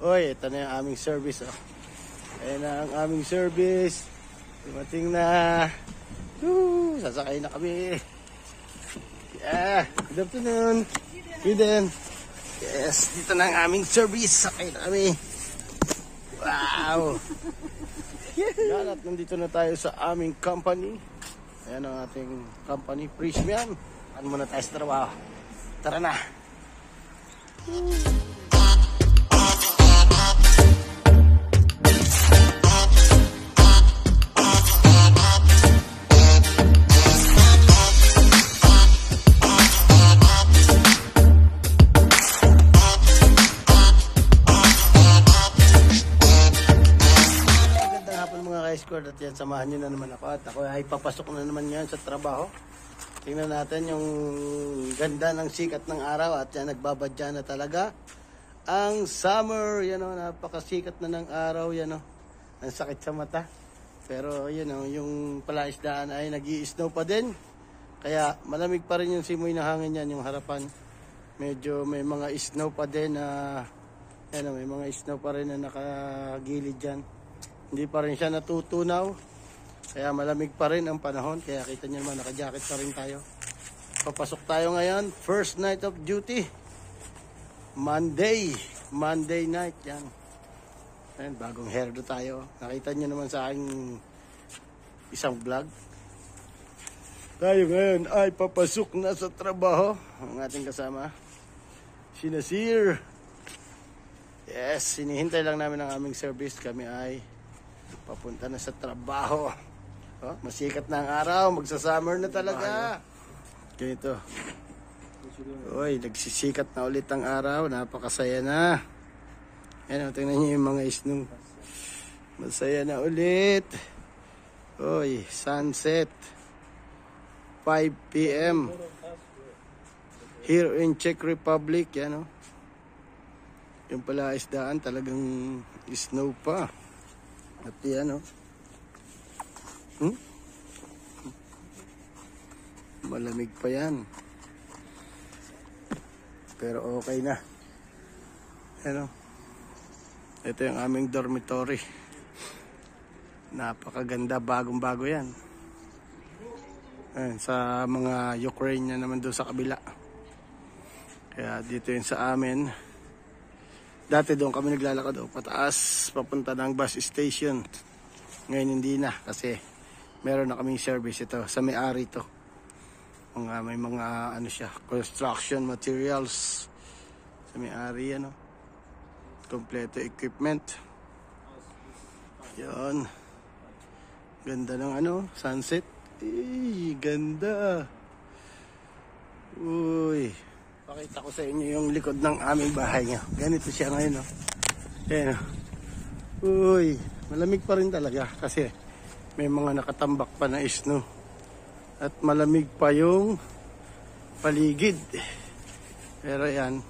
Oy, ito na yung aming service, oh. Ayan na ang aming service. Dumating na. Sasakay na kami. Yeah, good afternoon. Good then. Yes, dito na ang aming service. Sakay na kami. Wow. Yan, at nandito na tayo sa aming company. Ayan ang ating company, Prysmian. Ano muna tayo sa trabaho. Tara na. At yan, samahan nyo na naman ako at ako ay papasok na naman yan sa trabaho. Tingnan natin yung ganda ng sikat ng araw at yan, nagbabadya na talaga ang summer. Yan o, napakasikat na ng araw. Yan o, ang sakit sa mata, pero yan o, yung palaisdaan ay nag-i-snow pa din, kaya malamig pa rin yung simoy na hangin yan. Yung harapan medyo may mga snow pa din na yan o, may mga snow pa rin na nakagilid dyan. Hindi pa rin siya natutunaw, kaya malamig pa rin ang panahon. Kaya kita nyo naman, naka-jacket pa rin tayo. Papasok tayo ngayon, first night of duty, Monday night yan. Ayan, bagong hairdo tayo. Nakita nyo naman sa aking isang vlog. Tayo ngayon ay papasok na sa trabaho. Ang ating kasama, si Nasir. Yes, sinihintay lang namin ang aming service. Kami ay papunta na sa trabaho. Oh, masikat na ang araw, magsa-summer na talaga. Ganito. Uy, nagsisikat na ulit ang araw, napakasaya na. Ayan, tingnan niyo yung mga snow. Masaya na ulit. Uy, sunset. 5 PM. Here in Czech Republic, yan o. Yung pala isdaan, talagang snow pa. At yan o. Malamig pa yan. Pero okay na. Ano? Ito yung aming dormitory. Napakaganda, bagong-bago yan. Ayan, sa mga Ukrainian naman doon sa kabila. Kaya dito yun sa amin. Dati doon kami naglalakad pataas, papunta ng bus station. Ngayon hindi na kasi meron na kaming service ito. Sa may-ari to. May mga ano siya, construction materials. Sa may-ari ano. Kompleto equipment. Yan. Ganda ng ano, sunset. Ganda. Uy. Pakita ko sa inyo yung likod ng aming bahay nga. Ganito siya ngayon, no? Ayan, no? Uy, malamig pa rin talaga kasi may mga nakatambak pa na snow. At malamig pa yung paligid. Pero yan,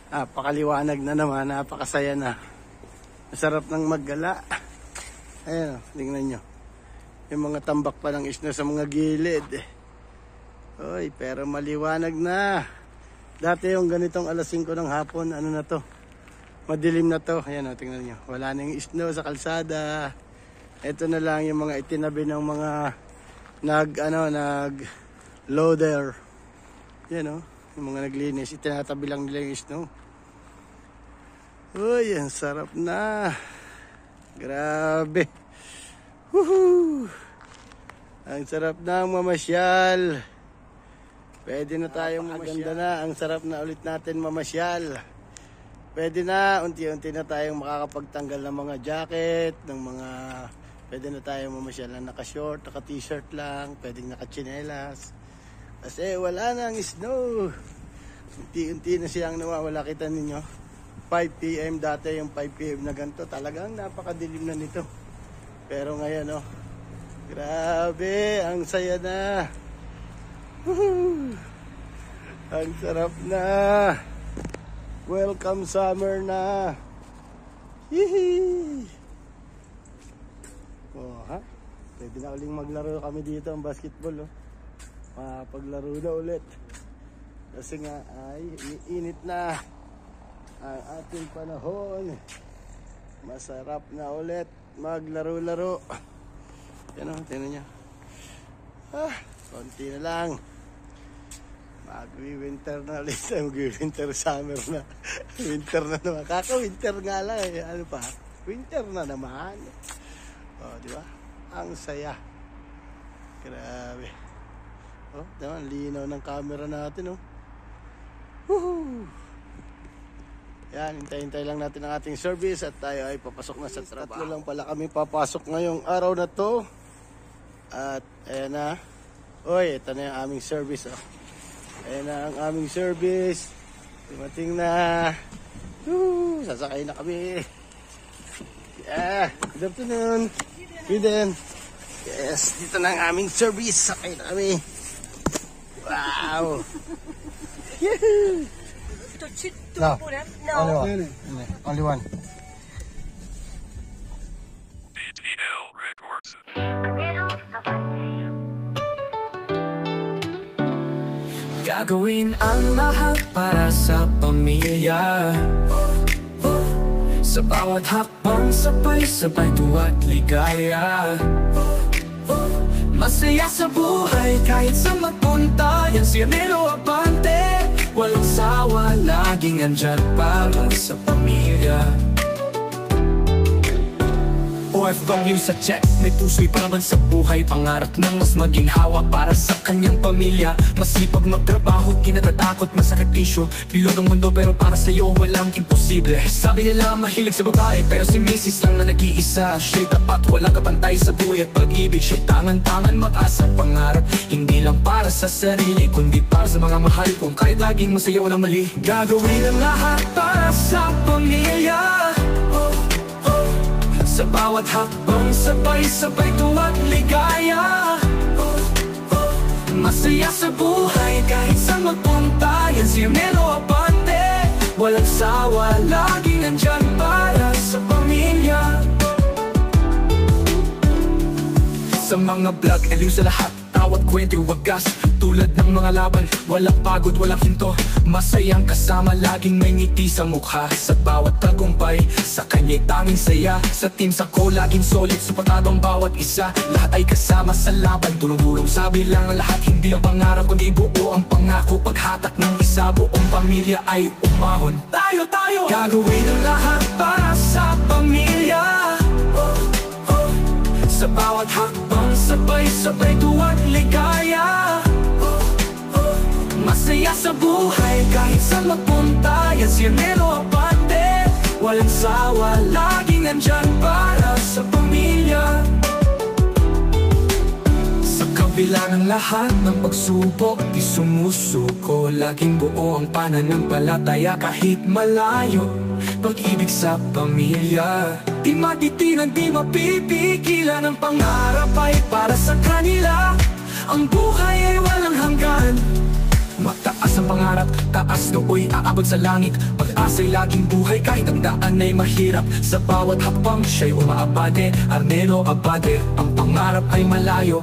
napakaliwanag na naman, napakasaya na. Masarap ng maggala. Ayan, no? Tingnan nyo. Yung mga tambak pa ng snow sa mga gilid. Uy, pero maliwanag na. Dati yung ganitong alas 5 ng hapon, ano na to? Madilim na to. Ayan o, tingnan nyo. Wala na yung snow sa kalsada. Ito na lang yung mga itinabi ng mga nag-loader. Yan o, yung mga naglinis. Itinatabi lang nila yung snow. Uy, ang sarap na. Grabe. Woohoo! Ang sarap na mamasyal. Pwede na tayong mamasyal na. Ang sarap na ulit natin mamasyal. Pwede na, unti-unti na tayong makakapagtanggal ng mga jacket, ng mga... Pwede na tayong mamasyal na naka-short, naka-t-shirt lang, pwedeng naka-chinelas. Kasi wala na ang snow. Unti-unti na siyang nawawala. Kita ninyo, 5 PM dati, yung 5 PM na ganito. Talagang napakadilim na nito. Pero ngayon, oh, grabe, ang saya na. Woohoo! Ang sarap na. Welcome summer na. Hihi. Oh, ha? Pwede na uling maglaro kami dito ang basketball, oh. Paglaro na ulit. Kasi nga ay init na. ang ating panahon. Masarap na ulit maglaro-laro. Yan o, tingnan nyo. Konti na lang. Mag-winter na ulit. Mag-winter summer na. Winter na naman. Kaka-winter nga lang eh. Ano pa? Winter na naman. Di ba? Ang saya. Grabe. Naman, linaw ng camera natin, Woohoo! Yan, hintay-hintay lang natin ang ating service at tayo ay papasok na sa trabaho. Tatlo lang pala kami papasok ngayong araw na to. At ayan na. Ito na yung aming service. Ayan na ang aming service. Dumating na. Sasakay na kami. Good afternoon. Good then. Yes, dito na ang aming service. Sakay na kami. Wow. No. Only one. BTL Records. Gagawin ang lahat para sa pamilya. Sa bawat hakbang sabay-sabay tuwa't ligaya. Masaya sa buhay kahit sa magpunta. Yan si Amelo Abante. Walang sawa, laging andyan para sa pamilya. OFW sa check, may puso'y pa naman sa buhay. Pangarap ng mas maging hawak para sa kanyang pamilya. Masipag magtrabaho, kinatatakot, masakripisyo. Bilo ng mundo pero para sa'yo walang imposible. Sabi nila mahilig sa babae pero si Mrs. lang na nag-iisa. Siya'y tapat, walang kapantay sa buhay at pag-ibig. Siya'y tangan-tangan mag-asa pangarap. Hindi lang para sa sarili, kundi para sa mga mahal kong kahit laging masaya walang mali. Gagawin ang lahat para sa pamilya. Sa bawat hakbang sabay-sabay tuwa't ligaya. Masaya sa buhay kahit saan magpunta. Yan si Amelo Abante. Walang sawa, laging nandyan para sa pamilya. Sa mga vlog, aliw sa lahat. Tawat kwento, wagas, tulad ng mga laban. Walang pagod, walang hinto. Masayang kasama, laging may ngiti sa mukha. Sa bawat tagumpay, sa kanya'y tanging saya. Sa team ko, laging solid, supportado ang bawat isa. Lahat ay kasama sa laban, tulong-tulong sa bilang ang lahat. Hindi ang pangarap, kundi buo ang pangako. Paghatak ng isa, buong pamilya ay umahon. Tayo, gagawin ang lahat para sa pamilya. Sa bawat hakbang sabay-sabay tuwa't ligaya. Masaya sa buhay kahit saan magpunta. Yan si Amelo Abante. Walang sawa, laging nandyan para sa pamilya. Sa kabila ng lahat ng pagsubok, di sumusuko. Laging buo ang pananampalataya kahit malayo. Pag-ibig sa pamilya, di matitinan, di mapipigilan. Ang pangarap ay para sa kanila. Ang buhay ay walang hanggan. Mataas ang pangarap, taas nooy aabot sa langit. Pag-asa'y laging buhay kahit ang daan ay mahirap. Sa bawat hakbang siya'y umaabante. Amelo Abante, ang pangarap ay malayo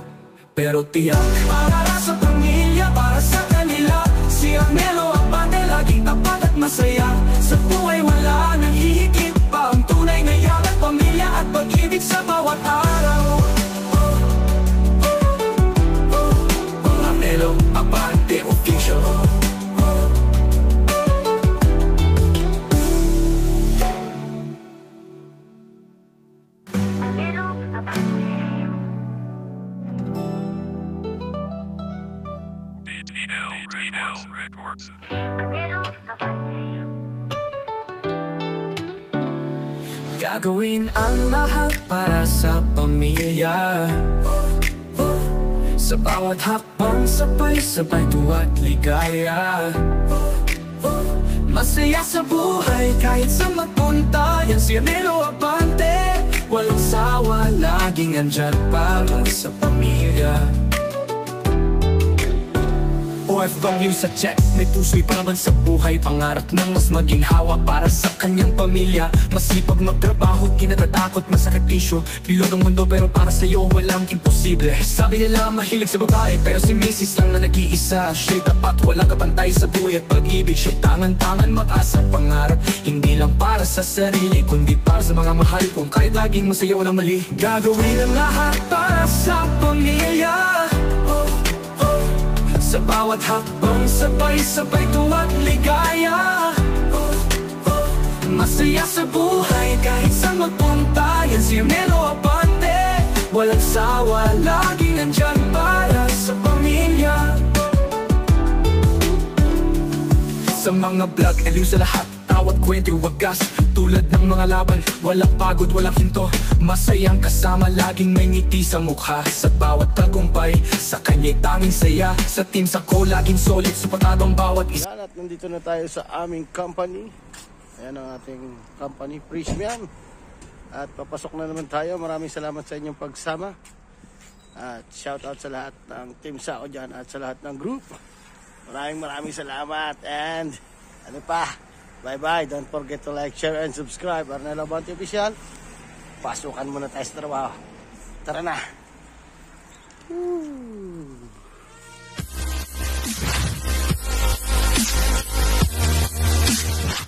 pero tiyak. Para sa pamilya, para sa kanila. Si Amelo Abante laging tapat at masaya. Sa buhay wala nang hihigit pa. Ang tunay na yaman, pamilya at pag-ibig sa bawat araw. Amelo Abante Official. BTL Records. Gagawin ang lahat para sa pamilya. Sa bawat hakbang sabay-sabay tuwa't ligaya. Masaya sa buhay kahit sa magpunta. Yan si Amelo Abante. Walang sawa, laging andyan para sa pamilya. OFW sa check, may puso'y paraman sa buhay. Pangarap ng mas maging hawa para sa kanyang pamilya. Masipag magtrabaho, kinatatakot, masakripisyo. Bilog ang mundo pero para sa'yo walang imposible. Sabi nila mahilig sa babae, pero si Mrs. lang na nag-iisa. Siya'y tapat, walang kapantay sa buhay at pag-ibig. Siya'y tangan-tangan mataas ang pangarap, hindi lang para sa sarili, kundi para sa mga mahal kong kahit laging masaya walang mali. Gagawin ang lahat para sa pamilya. Sa bawat hakbang, sabay-sabay tuwa't ligaya. Masaya sa buhay kahit saan magpunta. Yan si Melo Abante, walang sawa, laging nandyan para sa pamilya. Sa mga vlog, aliw sa lahat, tawat kwento, wagas. Tulad ng mga laban, walang pagod, walang hinto. Masayang kasama, laging may ngiti sa mukha. Sa bawat tagumpay, sa kanya'y tanging saya. Sa team sa ko, laging solid, supportado ang bawat isa. Yan, at nandito na tayo sa aming company. Ayan ang ating company, Prishmian. At papasok na naman tayo. Maraming salamat sa inyong pagsama. At shout out sa lahat ng team Sao dyan at sa lahat ng group. Maraming salamat. And ano pa? Bye-bye. Don't forget to like, share, and subscribe. Arnel Abante Official. Pasukan muna tayo sa trabaho. Tara na.